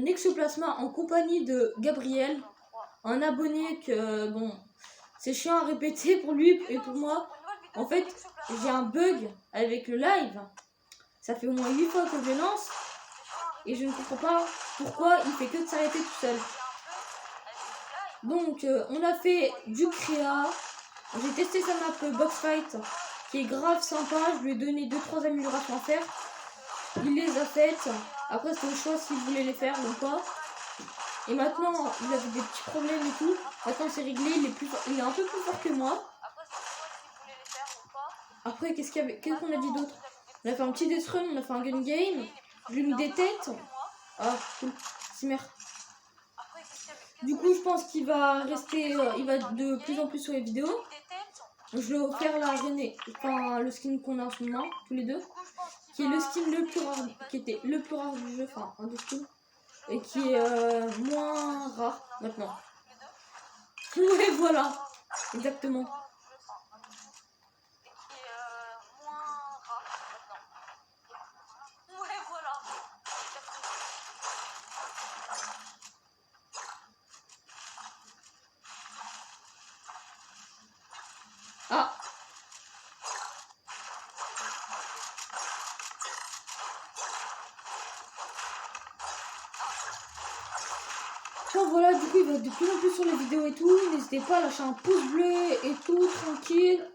Nexoplasma en compagnie de Gabriel, un abonné que, bon, c'est chiant à répéter pour lui et pour moi. En fait, j'ai un bug avec le live. Ça fait au moins 8 fois que je lance et je ne comprends pas pourquoi il fait que de s'arrêter tout seul. Donc, on a fait du créa. J'ai testé sa map box fight qui est grave sympa. Je lui ai donné 2-3 améliorations à faire. Il les a faites. Après, c'est au choix s'il voulait les faire ou pas. Et maintenant, il avait des petits problèmes et tout. Maintenant, c'est réglé. Il est un peu plus fort que moi. Après, qu'est-ce qu'on a dit d'autre? On a fait un petit death run, on a fait un gun game. Je lui ai mis des têtes. Ah, cool. Simmer. Du coup, je pense qu'il va rester, il va de plus en plus sur les vidéos. Je vais offrir la René, enfin le skin qu'on a en ce moment, tous les deux, qui est le skin le plus rare, qui était le plus rare du jeu, enfin un des skins, et qui est moins rare maintenant. Ouais, voilà, exactement. Ah. Enfin, voilà, du coup il va de plus en plus sur les vidéos et tout. N'hésitez pas à lâcher un pouce bleu et tout, tranquille.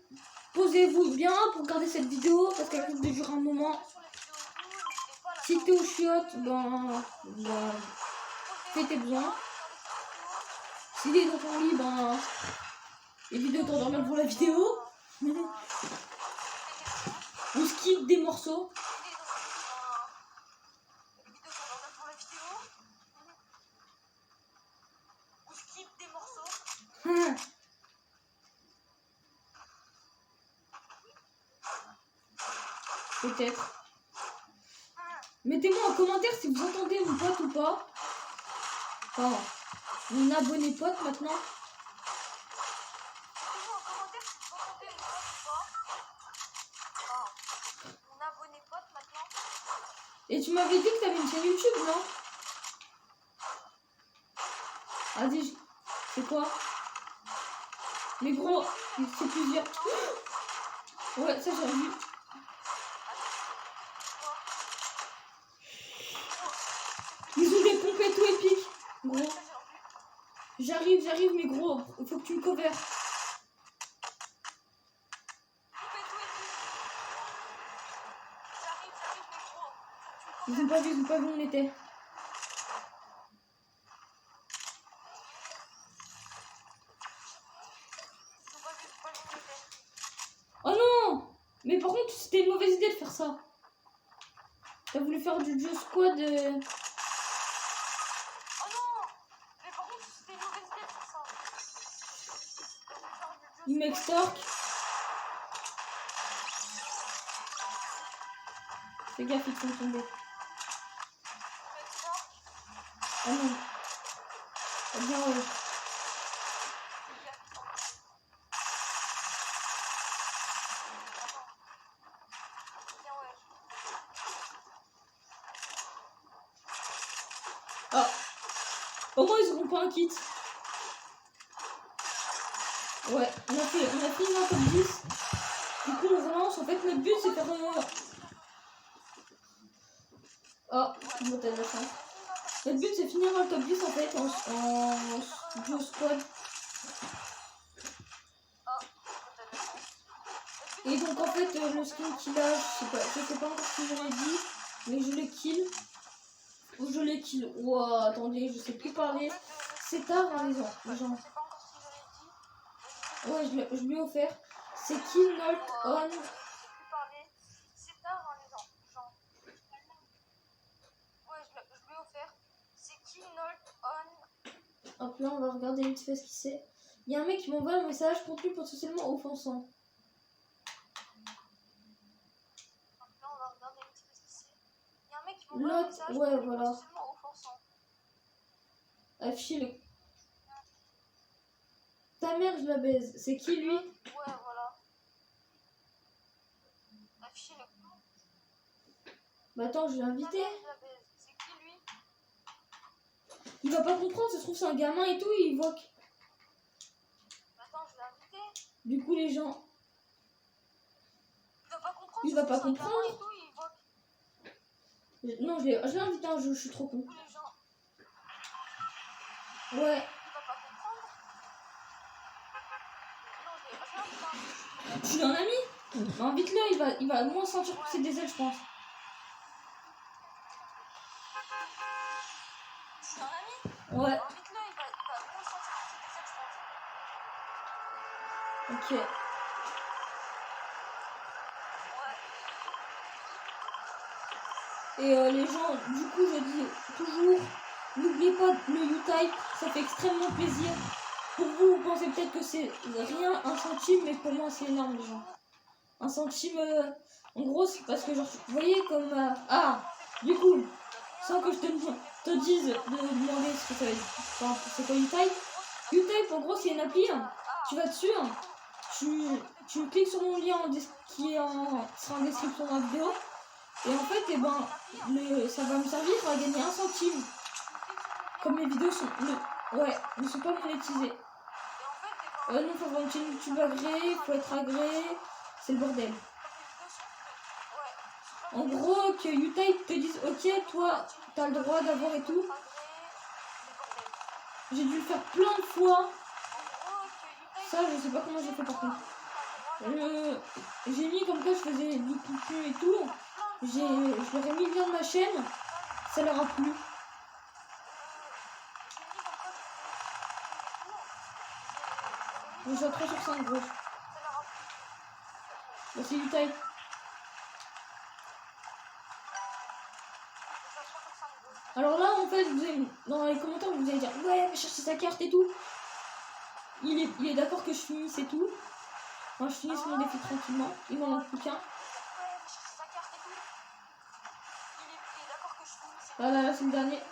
Posez-vous bien pour regarder cette vidéo parce qu'elle risque de durer un moment. Si t'es au chiottes, ben fais tes besoins. Si t'es dans ton lit, ben évite de t'endormir devant la vidéo. On skip des morceaux. Peut-être. Mettez-moi en commentaire si vous entendez mon pote ou pas. Enfin, mon abonné pote maintenant. Et tu m'avais dit que tu avais une chaîne YouTube, non? Vas-y, c'est quoi? Mais gros, c'est plusieurs. Ouais, ça j'ai vu. Ils ont des pompes et tout épiques. Gros. J'arrive, mais gros, il faut que tu me covers. Ils ont pas vu où on était. Oh non! Mais par contre, c'était une mauvaise idée de faire ça. T'as voulu faire du jeu squad. Il m'extorque. Fais gaffe, ils sont tombés. Oh non. Oh bien, ouais. Ah. Au moins, ils auront pas un kit. Ouais, on a fini dans top 10. Du coup, on relance. En fait, notre but, c'est faire oh, bon, t'as de la chance. Notre but, c'est finir dans le top 10 en fait, en duo squad. Et donc, en fait, le skin qu'il a, je sais pas encore si j'aurais dit, mais je le kill. Ou je le kill. Wow, attendez, je sais plus parler. C'est tard, hein, les gens. Ouais, je lui ai offert. C'est kill not on. Hop là, on va regarder vite fait ce qu'il sait. Il y a un mec qui m'envoie un message contenu potentiellement offensant. L'autre, ouais, voilà. Afficher le. Ta mère, je la baise. C'est qui lui? Ouais, voilà. Afficher le. Bah attends, je l'ai invité. Il va pas comprendre, ça se trouve c'est un gamin et tout, il voit que... Attends, je l'ai invité. Du coup les gens... Il va pas comprendre. Il va pas c'est un gamin comprendre. et tout, il voit que Non, je l'ai invité à un jeu, je suis trop con. tous les gens. Ouais. Il va pas comprendre. Non, je l'ai invité à un jeu. Tu l'as un ami? Bah, invite-le, il va moins sentir pousser des ailes, je pense. C'est un ami. Ouais, Invite-le, il va moins sentir que c'est ça, je pense. ok. Ouais. Et les gens, du coup, je dis toujours, n'oubliez pas le U-Type, ça fait extrêmement plaisir. Pour vous, vous pensez peut-être que c'est rien, un centime, mais pour moi, c'est énorme, les gens. Un centime, en gros, c'est parce que, genre, vous voyez comme... ah, du coup, sans que je te dise de demander ce que ça veut dire. Enfin, c'est quoi U-Type? U-Type, en gros, c'est une appli. Tu vas dessus, tu cliques sur mon lien qui est sera en description de la vidéo. Et en fait, eh ben, ça va me servir à gagner 1 centime. Comme mes vidéos sont, ne sont pas monétisées. Non, faut avoir une chaîne YouTube agréée, faut être agréé, c'est le bordel. En gros, que U-Type te dise, ok, toi, t'as le droit d'avoir et tout. J'ai dû le faire plein de fois. Ça, je sais pas comment j'ai fait par contre. J'ai mis comme quoi je faisais du contenu et tout. Je leur ai mis le lien de ma chaîne. Ça leur a plu. Je suis à 3 sur 5 gros. Bah, c'est du type. Alors là, en fait, dans les commentaires, vous allez dire ouais, mais chercher sa carte et tout. Il est d'accord que je finisse et tout. Enfin, je finisse mon défi tranquillement. Il m'en manque plus qu'un. Ah là, là, c'est le dernier.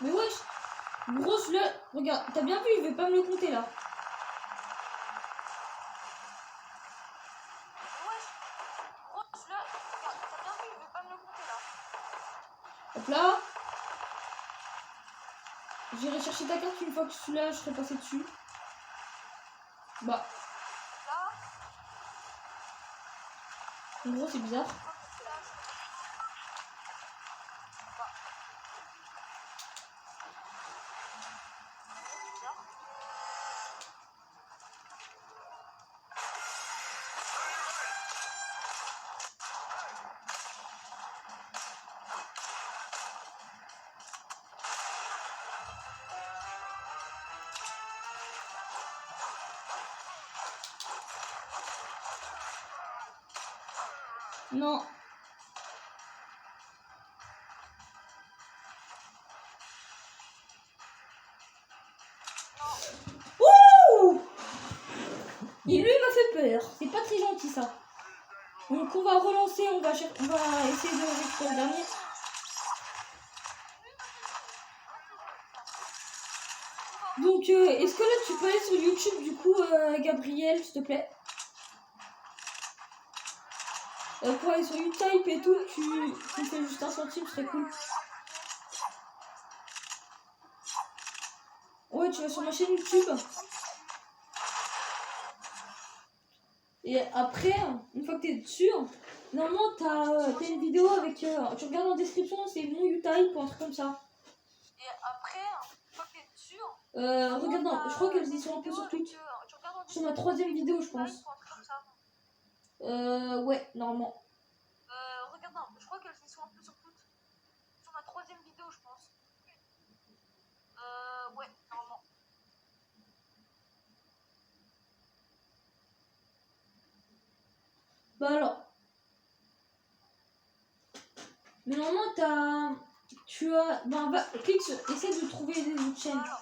Mais wesh, grosse le... Regarde, t'as bien vu, il veut pas me le compter là. Hop là. J'irai chercher ta carte une fois que celui-là, je serai passé dessus. Bah. En gros, c'est bizarre. Non. Ouh! Il lui m'a fait peur. C'est pas très gentil ça. Donc on va relancer, on va essayer de récupérer le dernier. Donc est-ce que là tu peux aller sur YouTube du coup Gabriel s'il te plaît? Pour aller sur U-Type et tout, tu me fais juste 1 centime, ce serait cool. Ouais, tu vas sur ma chaîne YouTube. Et après, une fois que t'es dessus, normalement t'as une vidéo avec... tu regardes en description, c'est mon U-Type ou un truc comme ça. Et après, une fois que t'es dessus... regarde, non, je crois qu'elles y sont un peu sur toutes. Sur ma 3e vidéo, je pense. Ouais, normalement. Regarde, non, je crois qu'elles y sont un peu sur toutes. Sur ma 3e vidéo, je pense. Ouais, normalement. Bah alors. Mais normalement, tu as... Ben, clique sur... Essaie de trouver des autres chaînes. Alors.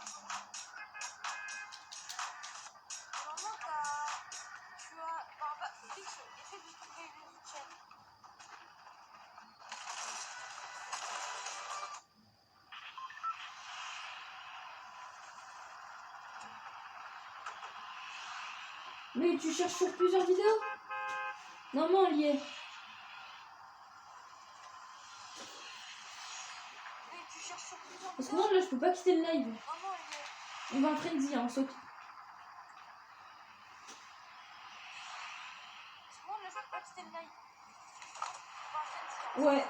Mais tu cherches sur plusieurs vidéos? Normalement, elle y est. Mais tu cherches sur plusieurs Parce que vidéos. moi, là, je peux pas quitter le live. Maman, elle y est. On va en frenzy, hein, on saute. Parce que moi, là, je peux pas quitter le live. Enfin, c'est Ouais.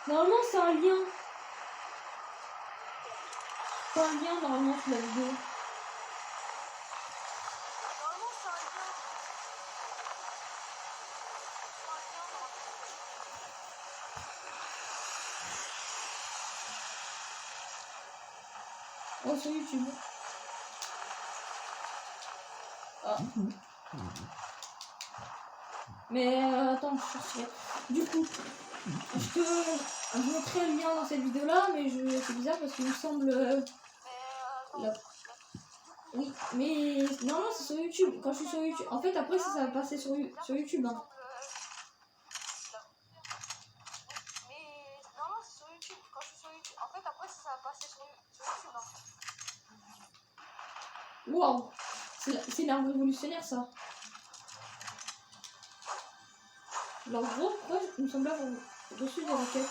Normalement, c'est un lien. C'est un lien, normalement, sur la vidéo. Normalement, c'est un lien. Oh, sur YouTube. Ah. Mais attends, je chercherai. Du coup, je mettrai le lien dans cette vidéo-là, mais c'est bizarre parce qu'il me semble... là. Oui, mais normalement c'est sur YouTube. Quand je suis sur YouTube, en fait après ça va passer sur YouTube. Hein. Mais normalement c'est sur YouTube. Quand je suis sur YouTube, en fait après ça va passer sur YouTube. Hein. Waouh, c'est l'arbre révolutionnaire ça. Alors gros, pourquoi il me semble avoir reçu des requêtes?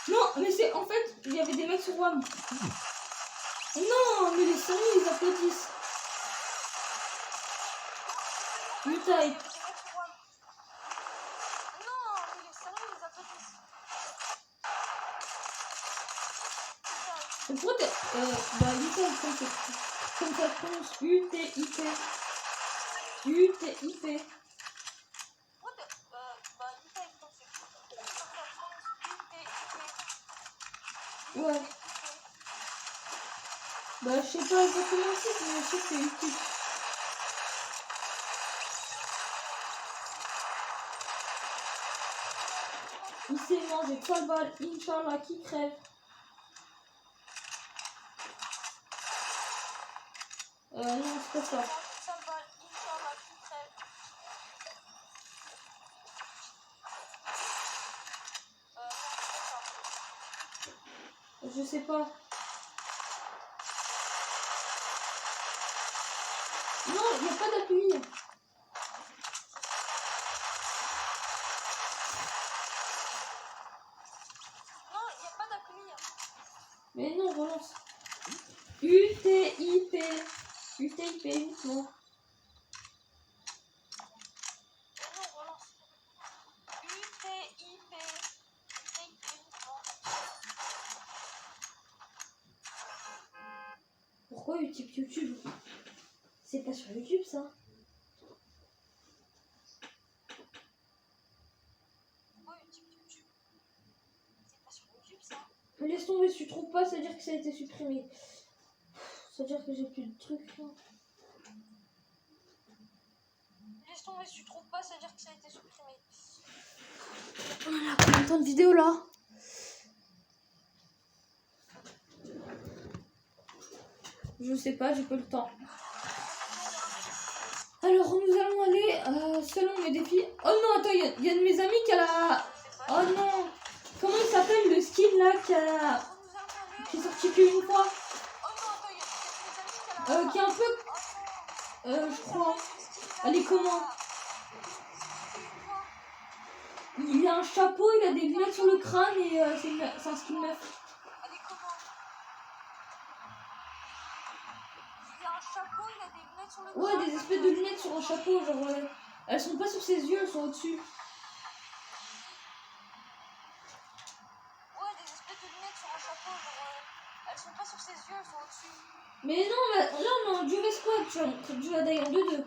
Non, mais c'est en fait, il y avait des mecs sur WAM. Non, mais les sérieux, ils applaudissent. U-type. Non, mais les sérieux, ils applaudissent. Pourquoi t'es... bah, U-type, comme ça se prononce. U-T-I-P. U-T-I-P. Ouais. Bah, je sais pas exactement si, mais je sais que c'est utile. Il s'est mangé 3 balles, Inch'Allah, qui crève. Non, c'est pas ça. Je sais pas. Non, il n'y a pas d'appui. Non, il n'y a pas d'appui. Mais non, relance. U-T-I-P. U-T-I-P, non. Non, relance. U-T-I-P. Pourquoi Utip YouTube? C'est pas sur YouTube ça. Mais laisse tomber, si tu trouves pas, ça veut dire que ça a été supprimé. Ça veut dire que j'ai plus de trucs. Là. Laisse tomber, si tu trouves pas, ça veut dire que ça a été supprimé. Voilà, combien de temps de vidéo là? Je sais pas, j'ai pas le temps. Alors nous allons aller selon mes défis. Oh non, attends, il y a de mes amis qui a la... Oh non. Comment il s'appelle le skin là qui est sorti qu'une fois? Qui est un peu... je crois... Allez, comment? Il a un chapeau, il a des lunettes sur le crâne et c'est un skin meuf. Ouais, des espèces de lunettes sur un chapeau, genre... elles sont pas sur ses yeux, elles sont au-dessus. Ouais, des espèces de lunettes sur un chapeau, genre... elles sont pas sur ses yeux, elles sont au-dessus. Mais non, là on est en duvet squad, tu vas d'ailleurs 2-2.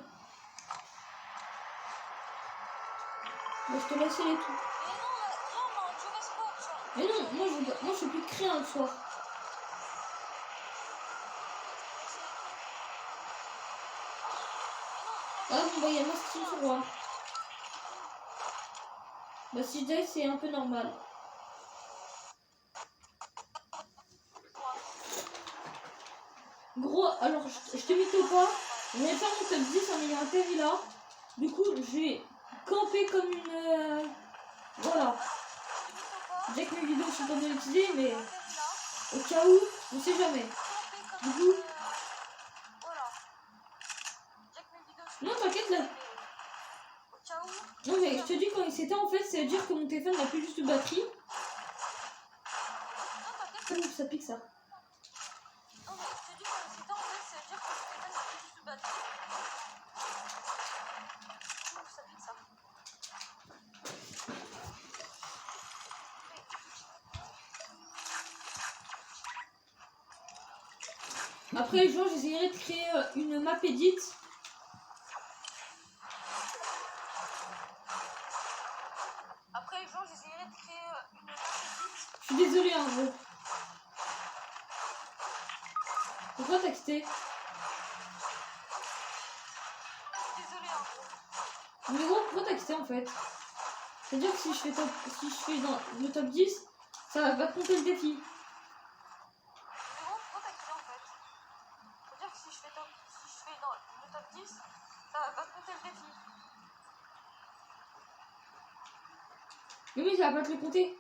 Bah, je te laisse les tout. Mais non, tu restes pas, ça. Mais non, moi je fais plus de créer le soir. Ah bon, bah il y a ma stream sur moi. Bah si je dirais que c'est un peu normal. Gros, alors je te mytho pas, je vais faire mon top 10 en ayant atterri là. Du coup, je vais camper comme une... voilà. Dès que mes vidéos sont pas monétisées, mais au cas où, on sait jamais. Du coup... Non, t'inquiète là. Non mais je te dis quand il s'éteint en fait, ça veut dire que mon téléphone n'a plus juste de batterie. Ouh, ça pique ça. Après les jours, j'essayerai de créer une map edit. Je suis désolée hein gros. Pourquoi t'as quitté? Mais gros, pourquoi t'as quitté en fait? C'est-à-dire que si je fais dans le top 10, ça va compter le défi. Mais oui, ça va pas te le compter.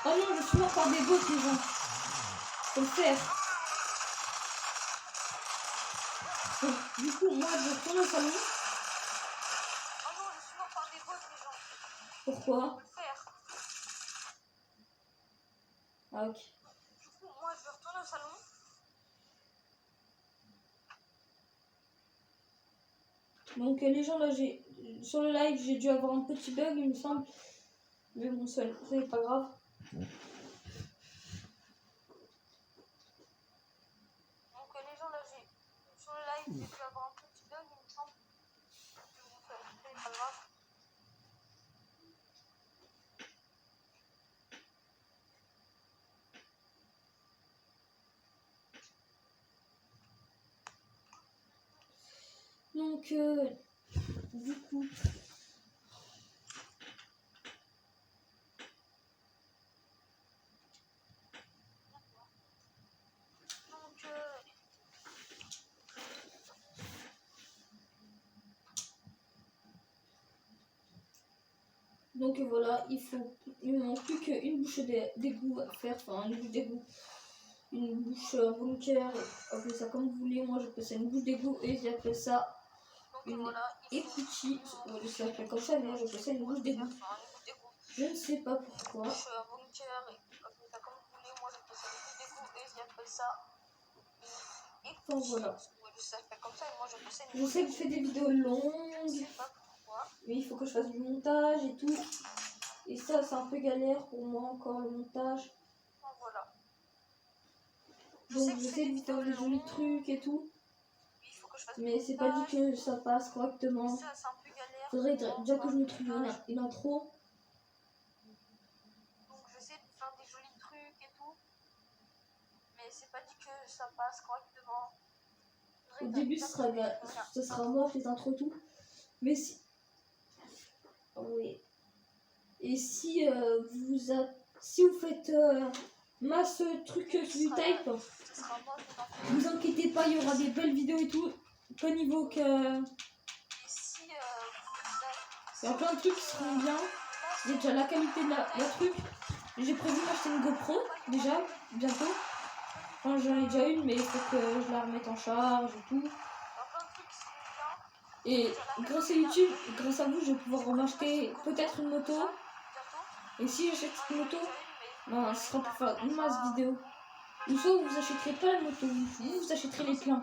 Oh non, je suis mort par des bots les gens. Faut le faire. Donc, du coup, moi je retourne au salon. Pourquoi? Ah ok. Donc les gens là, sur le live, j'ai dû avoir un petit bug, il me semble. Mais bon, c'est pas grave. Donc, du coup... Donc voilà, il me manque plus qu'une bouche d'égout à faire, enfin une bouche d'égout, une bouche bunker, appelez ça comme vous voulez, moi j'appelle ça une bouche d'égout et j'appelle ça une écoutie, je sais pas comme ça, mais moi j'appelle ça une bouche d'égout. Je ne sais pas pourquoi. Enfin voilà. Je sais que je fais des vidéos longues, mais il faut que je fasse du montage et tout. Et ça, c'est un peu galère pour moi encore le montage. Donc j'essaie de faire des jolis trucs et tout. Mais c'est pas dit que ça passe correctement. Faudrait déjà que je me trouve une intro. Au début, ça sera moche, les intros et tout. Mais si... Oui. Et si si vous faites masse truc sur du type, vous inquiétez pas, il y aura des belles vidéos et tout. Pas niveau que... Il y a plein de trucs qui seront bien. Il y a déjà la qualité de la truc. J'ai prévu d'acheter une GoPro, déjà, bientôt. Enfin, j'en ai déjà une, mais il faut que je la remette en charge et tout. Et grâce à YouTube, grâce à vous, je vais pouvoir m'acheter peut-être une moto. Et si j'achète cette moto, ben, ce sera pour faire une masse vidéo. Ou soit vous achèterez pas la moto, vous achèterez les pleins.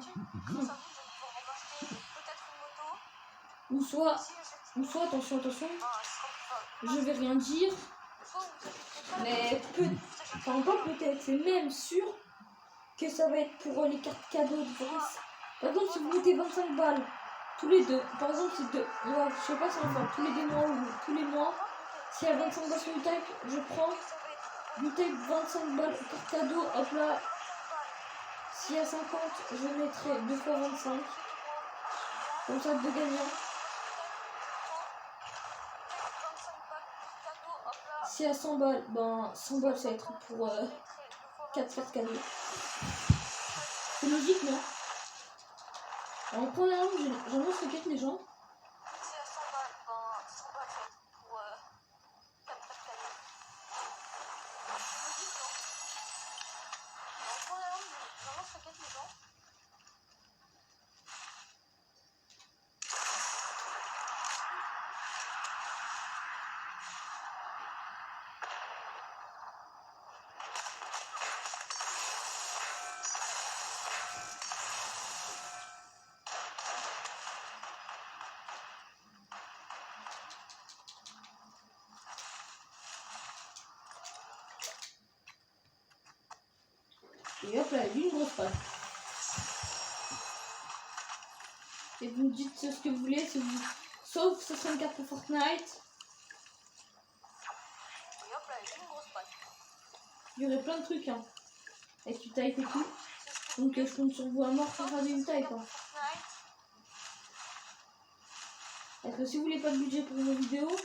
Ou soit, attention, je vais rien dire. Mais enfin pas peut-être, c'est même sûr que ça va être pour les cartes cadeaux de France. Par exemple, si vous mettez 25 balles tous les deux, par exemple, c'est deux, ouais, je sais pas si on va faire tous les 2 mois ou tous les mois. S'il y a 25 balles sur U-Type, je prends U-Type 25 balles carte cadeau, hop là. S'il y a 50, je mettrai 2 fois 25. Comme ça, 2 gagnants. S'il y a 100 balles, ben 100 balles ça va être pour 4 cartes cadeaux. C'est logique, non? Alors, en première round, j'annonce le quête les gens. Et hop là, une grosse patte. Et vous me dites ce que vous voulez, si vous... sauf que ce sera une carte pour Fortnite. Et hop là, une grosse patte. Il y aurait plein de trucs, hein, avec du type et tout. Donc je compte sur vous à mort pour faire du type. Hein. Parce que si vous voulez pas de budget pour vos vidéos,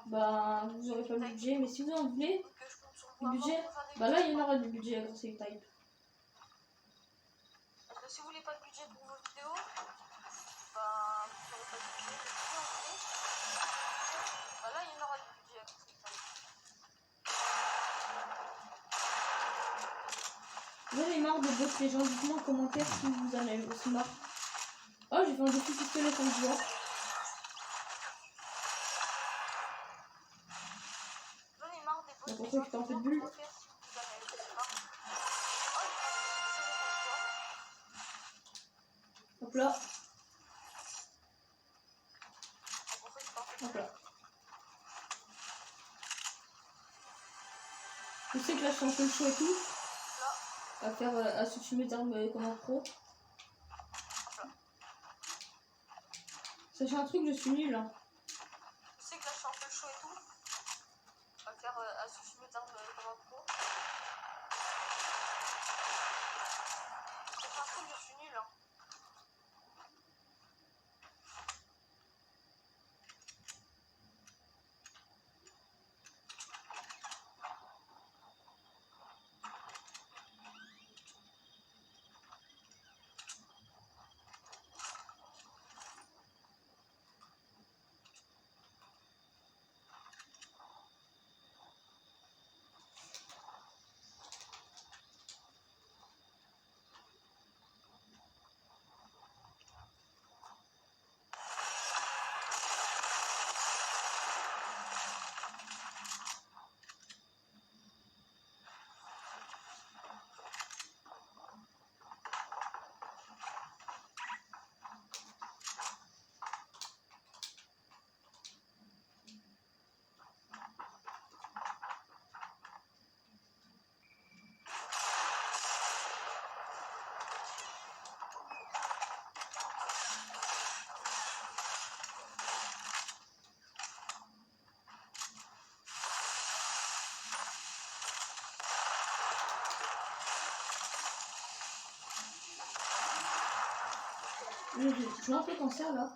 bah vous aurez pas de budget. Mais si vous en voulez du budget, bah là il y en aura du budget grâce à U-Type. Parce que si vous voulez pas de budget pour vos vidéos, bah vous aurez pas de budget. Si vous en voulez, bah là il y en aura du budget grâce à U-Type. J'en ai marre de bosser les gens, dites-moi en commentaire si vous en avez aussi marre. Oh, j'ai fait un défi pistolet comme je vois. C'est pour ça que je fais un peu de bulle. Hop là. Hop là. Je sais que là je suis un peu chaud et tout. À faire à switcher mes armes comme un pro. Sachez un truc, je suis nul. Hein. Je sais que là je suis un peu chaud et tout. À faire à switcher mes armes comme un pro. Sachez un truc, je suis nul. Hein. Je suis un peu cancer là.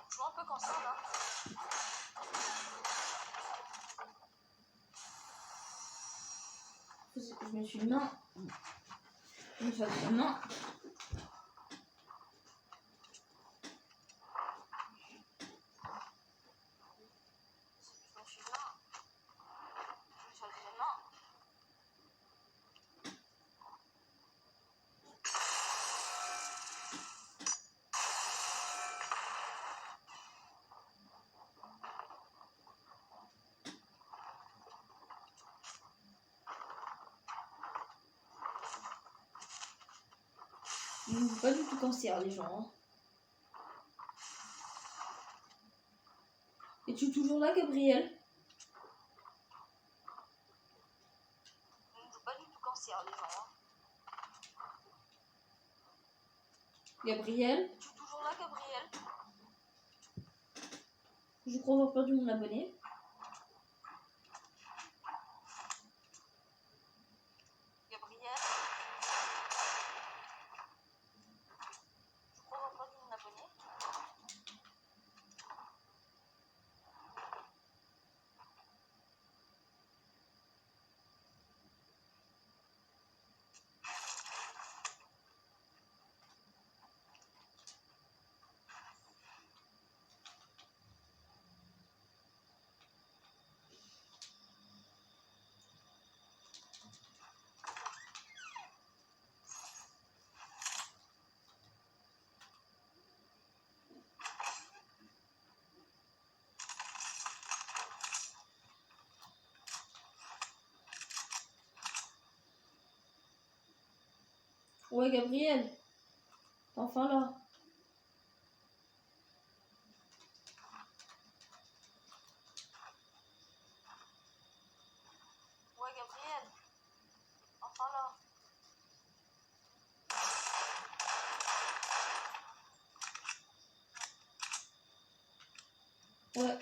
Je vois un peu cancer là. Je me suis main. Je me suis fait la main. Ils n'ont pas du tout cancer, les gens. Hein. Es-tu toujours là, Gabriel? Ils n'ont pas du tout cancer, les gens. Hein. Gabriel? Es-tu toujours là, Gabriel? Je crois avoir perdu mon abonné. Gabriel? Je crois avoir perdu mon abonné. Ouais, Gabriel. T'es enfin là. Ouais, Gabriel. Enfin là. Ouais.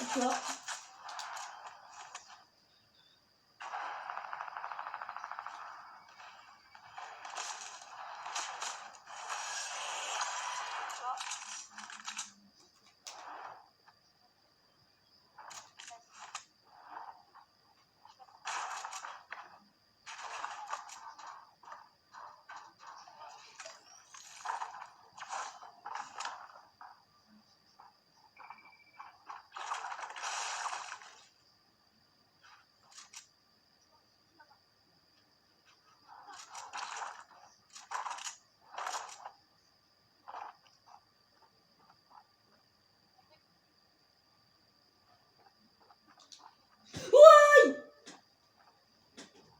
Et toi?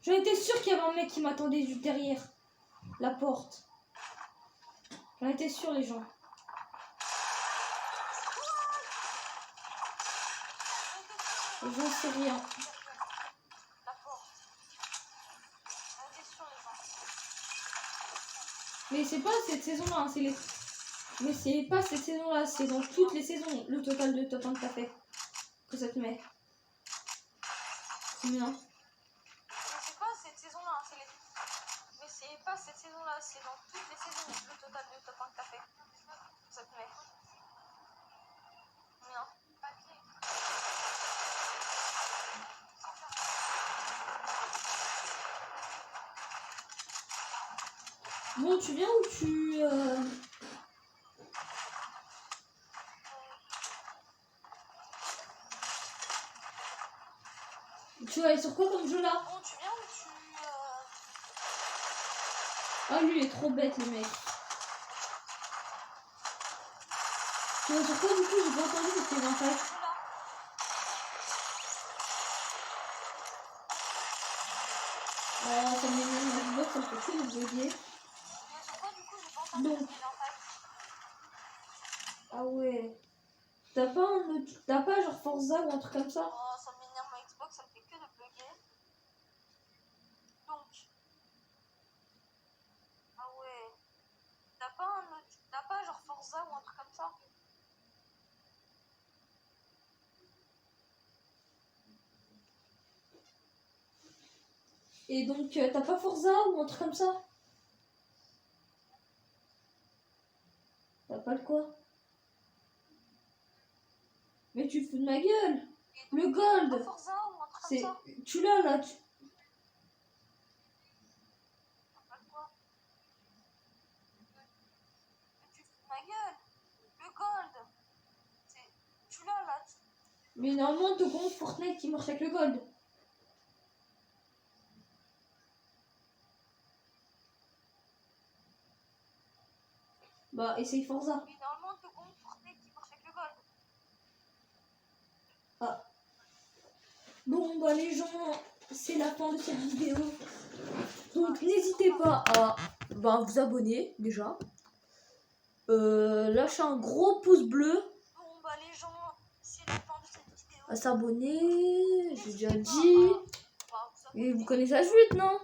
J'en étais sûre qu'il y avait un mec qui m'attendait juste derrière la porte. J'en étais sûre, les gens. J'en sais rien. La porte. On était sur les gens. Mais c'est pas cette saison-là, hein, c'est les... Mais c'est pas cette saison-là, c'est dans toutes les saisons, le total de top 1 que t'as fait. Que ça te met. Combien? Mais c'est pas cette saison-là, hein, c'est les... Mais c'est pas cette saison-là, c'est dans toutes les saisons, le total de top 1 que t'as fait. Que ça te met. Combien? Bon, tu viens ou tu... Tu vas aller sur quoi comme jeu là? Bon, tu viens ou tu... Ah, lui il est trop bête, le mec. Tu vas sur quoi du coup? J'ai pas entendu parce qu'il y avait un fight. Ça me met une Xbox, ça me fait tout le bugger. Donc. Ah ouais. T'as pas genre Forza ou un truc comme ça? Oh, ça m'énerve ma Xbox, ça me fait que de bugger. Forza ou un truc comme ça. Et donc, t'as pas Forza ou un truc comme ça? T'as pas le quoi? Mais tu te fous de ma gueule! Le gold! Forza ou un truc comme C'est... ça. Tu l'as là, tu... Pas quoi. Mais tu te fous de ma gueule. Le gold. Tu l'as là. Mais normalement, ton compte Fortnite qui marche avec le gold. Bah, essaye Forza. Mais normalement, ton compte Fortnite qui marche avec le gold. Ah. Bon, bah les gens, c'est la fin de cette vidéo. Donc, n'hésitez pas à vous abonner, déjà. Lâchez un gros pouce bleu. Bon, bah les gens, c'est la fin de cette vidéo. À s'abonner, j'ai déjà dit. Et vous connaissez la suite, non?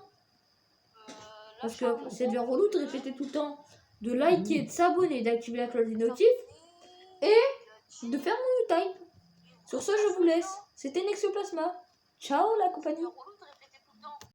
Parce que c'est bien relou de répéter tout le temps. De liker, de s'abonner, d'activer la cloche des notifs. Et de faire mon time. Sur ce, je vous laisse. C'était Nexoplasma. Ciao la compagnie.